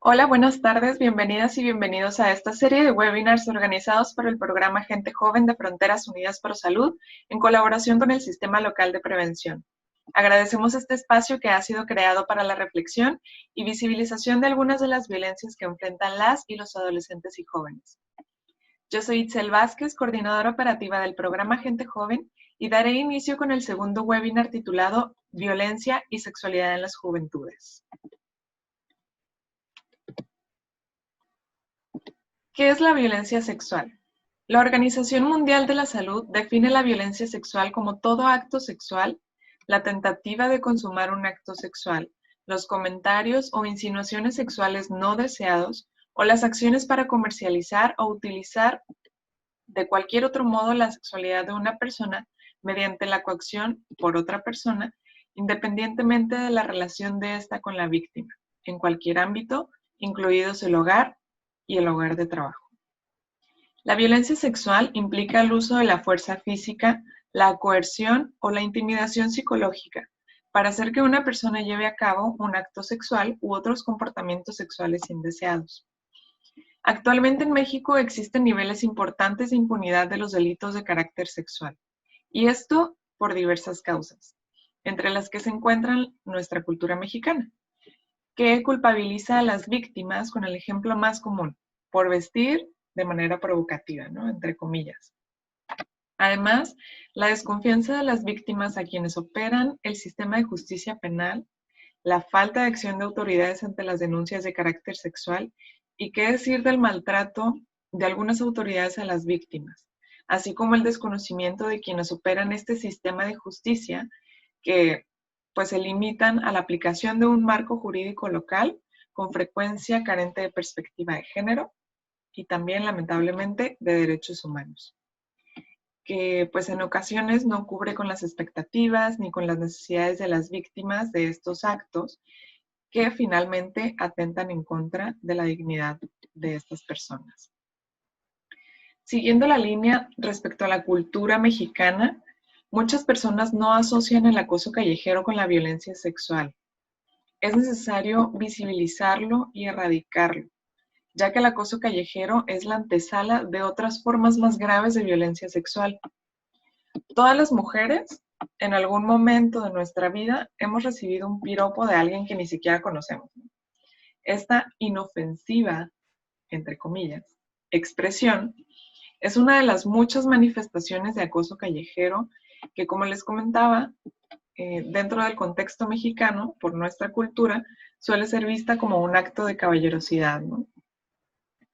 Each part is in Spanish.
Hola, buenas tardes, bienvenidas y bienvenidos a esta serie de webinars organizados por el programa Gente Joven de Fronteras Unidas por Salud en colaboración con el Sistema Local de Prevención. Agradecemos este espacio que ha sido creado para la reflexión y visibilización de algunas de las violencias que enfrentan las y los adolescentes y jóvenes. Yo soy Itzel Vázquez, coordinadora operativa del programa Gente Joven, y daré inicio con el segundo webinar titulado Violencia y Sexualidad en las Juventudes. ¿Qué es la violencia sexual? La Organización Mundial de la Salud define la violencia sexual como todo acto sexual, la tentativa de consumar un acto sexual, los comentarios o insinuaciones sexuales no deseados o las acciones para comercializar o utilizar de cualquier otro modo la sexualidad de una persona mediante la coacción por otra persona, independientemente de la relación de ésta con la víctima, en cualquier ámbito, incluidos el hogar y el hogar de trabajo. La violencia sexual implica el uso de la fuerza física, la coerción o la intimidación psicológica para hacer que una persona lleve a cabo un acto sexual u otros comportamientos sexuales indeseados. Actualmente en México existen niveles importantes de impunidad de los delitos de carácter sexual, y esto por diversas causas, entre las que se encuentran nuestra cultura mexicana, que culpabiliza a las víctimas con el ejemplo más común, por vestir de manera provocativa, ¿no? Entre comillas. Además, la desconfianza de las víctimas a quienes operan el sistema de justicia penal, la falta de acción de autoridades ante las denuncias de carácter sexual y qué decir del maltrato de algunas autoridades a las víctimas, así como el desconocimiento de quienes operan este sistema de justicia que pues se limitan a la aplicación de un marco jurídico local con frecuencia carente de perspectiva de género y también lamentablemente de derechos humanos, que pues en ocasiones no cubre con las expectativas ni con las necesidades de las víctimas de estos actos que finalmente atentan en contra de la dignidad de estas personas. Siguiendo la línea respecto a la cultura mexicana, muchas personas no asocian el acoso callejero con la violencia sexual. Es necesario visibilizarlo y erradicarlo, ya que el acoso callejero es la antesala de otras formas más graves de violencia sexual. Todas las mujeres, en algún momento de nuestra vida, hemos recibido un piropo de alguien que ni siquiera conocemos. Esta inofensiva, entre comillas, expresión es una de las muchas manifestaciones de acoso callejero que, como les comentaba, dentro del contexto mexicano, por nuestra cultura, suele ser vista como un acto de caballerosidad, ¿no?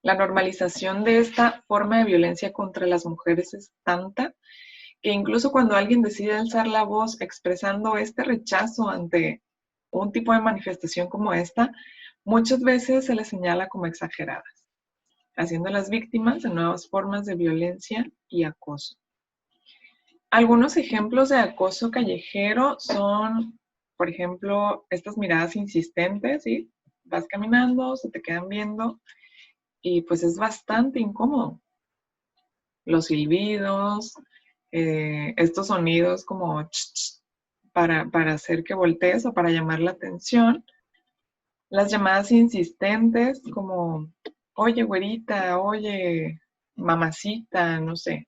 La normalización de esta forma de violencia contra las mujeres es tanta que incluso cuando alguien decide alzar la voz expresando este rechazo ante un tipo de manifestación como esta, muchas veces se les señala como exageradas, haciendo a las víctimas de nuevas formas de violencia y acoso. Algunos ejemplos de acoso callejero son, por ejemplo, estas miradas insistentes, ¿sí? Vas caminando, se te quedan viendo y pues es bastante incómodo. Los silbidos, estos sonidos como ch, ch, para hacer que voltees o para llamar la atención. Las llamadas insistentes como, oye, güerita, oye, mamacita, no sé.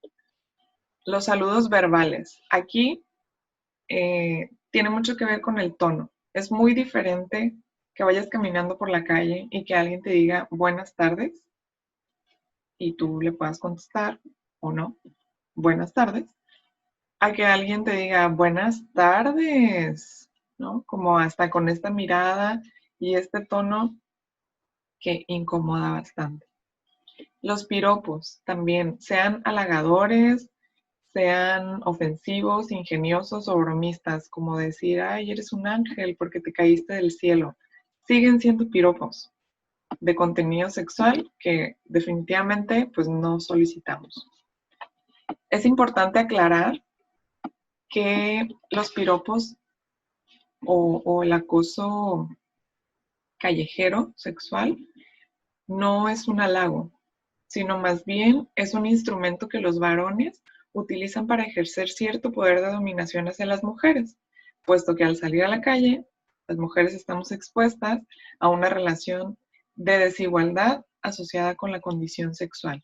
Los saludos verbales. Aquí tiene mucho que ver con el tono. Es muy diferente que vayas caminando por la calle y que alguien te diga buenas tardes y tú le puedas contestar o no, buenas tardes, a que alguien te diga buenas tardes, ¿no? Como hasta con esta mirada y este tono que incomoda bastante. Los piropos también, sean halagadores, sean ofensivos, ingeniosos o bromistas, como decir, ay, eres un ángel porque te caíste del cielo. Siguen siendo piropos de contenido sexual que definitivamente pues no solicitamos. Es importante aclarar que los piropos o el acoso callejero sexual no es un halago, sino más bien es un instrumento que los varones utilizan para ejercer cierto poder de dominación hacia las mujeres, puesto que al salir a la calle, las mujeres estamos expuestas a una relación de desigualdad asociada con la condición sexual,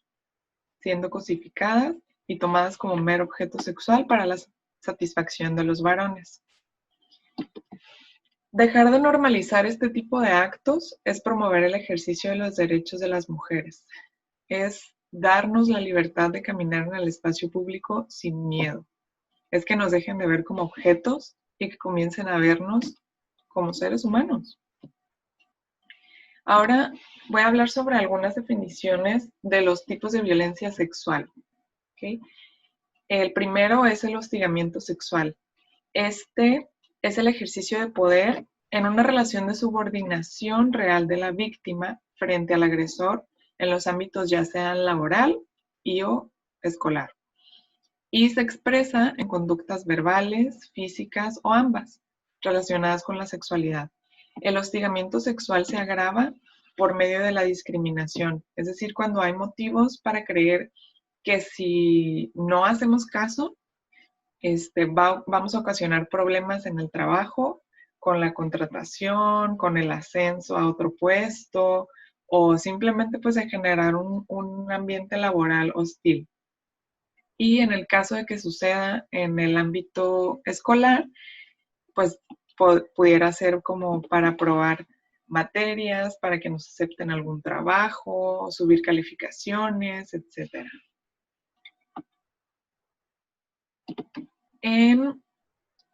siendo cosificadas y tomadas como mero objeto sexual para la satisfacción de los varones. Dejar de normalizar este tipo de actos es promover el ejercicio de los derechos de las mujeres. Es darnos la libertad de caminar en el espacio público sin miedo. Es que nos dejen de ver como objetos y que comiencen a vernos como seres humanos. Ahora voy a hablar sobre algunas definiciones de los tipos de violencia sexual. ¿Okay? El primero es el hostigamiento sexual. Este es el ejercicio de poder en una relación de subordinación real de la víctima frente al agresor en los ámbitos ya sean laboral y o escolar. Y se expresa en conductas verbales, físicas o ambas, relacionadas con la sexualidad. El hostigamiento sexual se agrava por medio de la discriminación, es decir, cuando hay motivos para creer que si no hacemos caso, vamos a ocasionar problemas en el trabajo, con la contratación, con el ascenso a otro puesto, o simplemente pues de generar un ambiente laboral hostil. Y en el caso de que suceda en el ámbito escolar, pues pudiera ser como para probar materias, para que nos acepten algún trabajo, subir calificaciones, etc.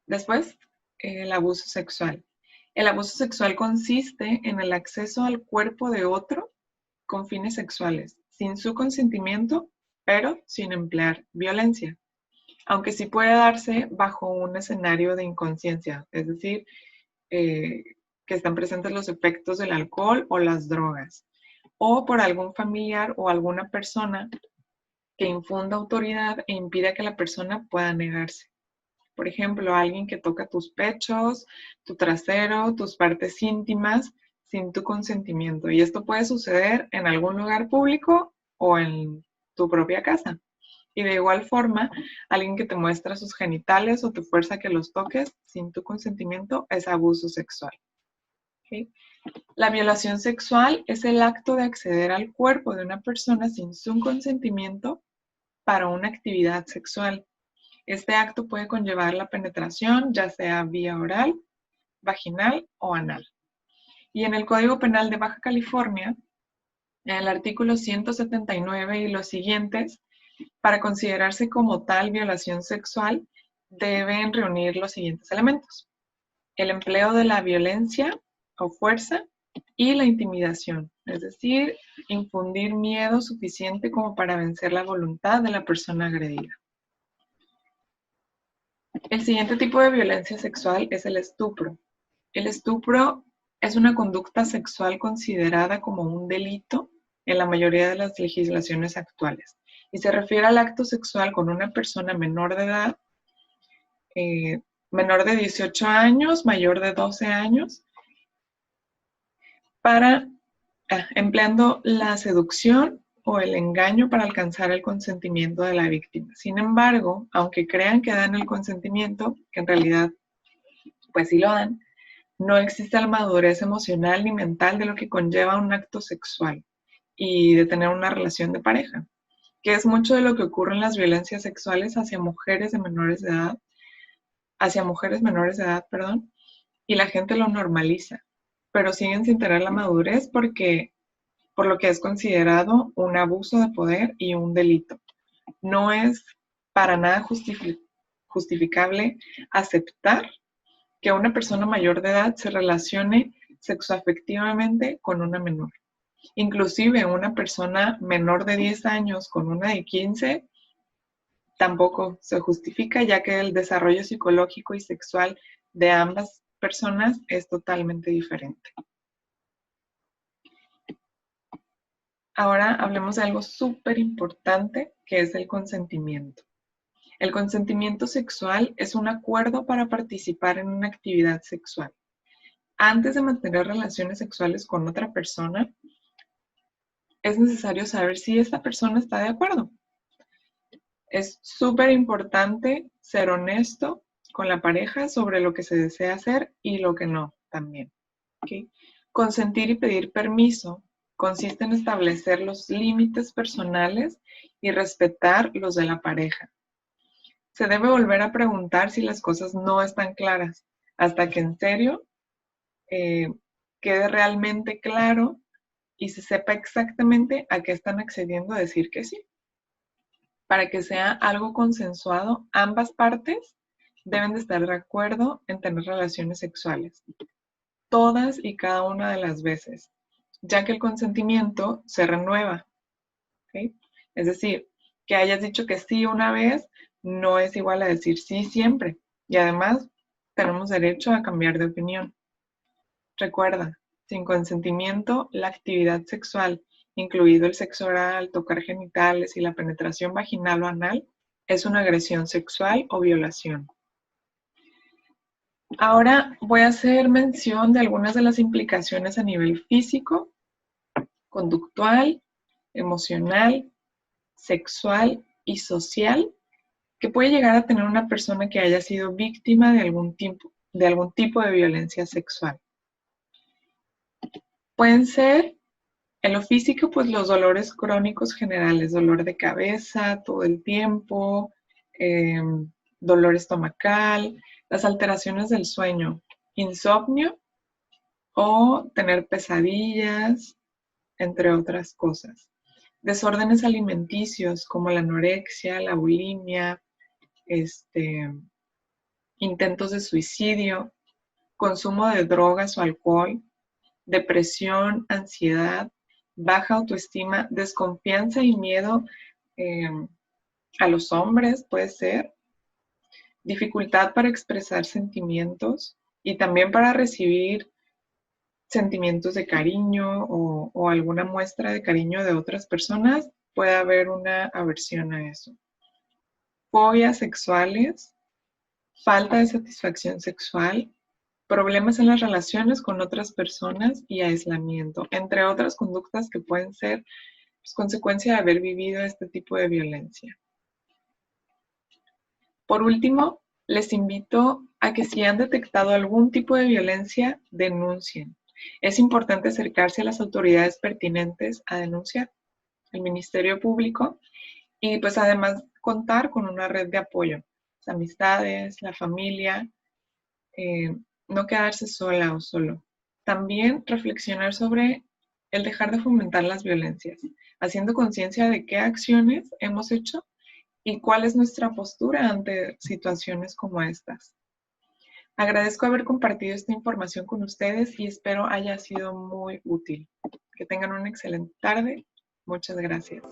Después, el abuso sexual. El abuso sexual consiste en el acceso al cuerpo de otro con fines sexuales, sin su consentimiento, pero sin emplear violencia. Aunque sí puede darse bajo un escenario de inconsciencia, es decir, que están presentes los efectos del alcohol o las drogas, o por algún familiar o alguna persona que infunda autoridad e impida que la persona pueda negarse. Por ejemplo, alguien que toca tus pechos, tu trasero, tus partes íntimas sin tu consentimiento. Y esto puede suceder en algún lugar público o en tu propia casa. Y de igual forma, alguien que te muestra sus genitales o te fuerza a que los toques sin tu consentimiento es abuso sexual. ¿Okay? La violación sexual es el acto de acceder al cuerpo de una persona sin su consentimiento para una actividad sexual. Este acto puede conllevar la penetración, ya sea vía oral, vaginal o anal. Y en el Código Penal de Baja California, en el artículo 179 y los siguientes, para considerarse como tal violación sexual, deben reunir los siguientes elementos: el empleo de la violencia o fuerza y la intimidación, es decir, infundir miedo suficiente como para vencer la voluntad de la persona agredida. El siguiente tipo de violencia sexual es el estupro. El estupro es una conducta sexual considerada como un delito en la mayoría de las legislaciones actuales y se refiere al acto sexual con una persona menor de edad, menor de 18 años, mayor de 12 años, empleando la seducción o el engaño para alcanzar el consentimiento de la víctima. Sin embargo, aunque crean que dan el consentimiento, que en realidad pues sí lo dan, no existe la madurez emocional ni mental de lo que conlleva un acto sexual y de tener una relación de pareja, que es mucho de lo que ocurre en las violencias sexuales hacia mujeres menores de edad, y la gente lo normaliza, pero siguen sin tener la madurez por lo que es considerado un abuso de poder y un delito. No es para nada justificable aceptar que una persona mayor de edad se relacione sexoafectivamente con una menor. Inclusive una persona menor de 10 años con una de 15 tampoco se justifica, ya que el desarrollo psicológico y sexual de ambas personas es totalmente diferente. Ahora hablemos de algo súper importante, que es el consentimiento. El consentimiento sexual es un acuerdo para participar en una actividad sexual. Antes de mantener relaciones sexuales con otra persona, es necesario saber si esta persona está de acuerdo. Es súper importante ser honesto con la pareja sobre lo que se desea hacer y lo que no también. ¿Okay? Consentir y pedir permiso Consiste en establecer los límites personales y respetar los de la pareja. Se debe volver a preguntar si las cosas no están claras, hasta que en serio quede realmente claro y se sepa exactamente a qué están accediendo a decir que sí. Para que sea algo consensuado, ambas partes deben de estar de acuerdo en tener relaciones sexuales, todas y cada una de las veces, ya que el consentimiento se renueva, ¿ok? Es decir, que hayas dicho que sí una vez no es igual a decir sí siempre, y además tenemos derecho a cambiar de opinión. Recuerda, sin consentimiento, la actividad sexual, incluido el sexo oral, tocar genitales y la penetración vaginal o anal, es una agresión sexual o violación. Ahora voy a hacer mención de algunas de las implicaciones a nivel físico, conductual, emocional, sexual y social que puede llegar a tener una persona que haya sido víctima de algún tipo de violencia sexual. Pueden ser, en lo físico, pues los dolores crónicos generales, dolor de cabeza todo el tiempo, dolor estomacal, las alteraciones del sueño, insomnio o tener pesadillas, entre otras cosas. Desórdenes alimenticios como la anorexia, la bulimia, intentos de suicidio, consumo de drogas o alcohol, depresión, ansiedad, baja autoestima, desconfianza y miedo a los hombres, puede ser, dificultad para expresar sentimientos y también para recibir sentimientos de cariño o alguna muestra de cariño de otras personas, puede haber una aversión a eso. Fobias sexuales, falta de satisfacción sexual, problemas en las relaciones con otras personas y aislamiento, entre otras conductas que pueden ser pues, consecuencia de haber vivido este tipo de violencia. Por último, les invito a que si han detectado algún tipo de violencia, denuncien. Es importante acercarse a las autoridades pertinentes a denunciar, el Ministerio Público, y pues además contar con una red de apoyo, las amistades, la familia, no quedarse sola o solo. También reflexionar sobre el dejar de fomentar las violencias, haciendo conciencia de qué acciones hemos hecho y cuál es nuestra postura ante situaciones como estas. Agradezco haber compartido esta información con ustedes y espero haya sido muy útil. Que tengan una excelente tarde. Muchas gracias.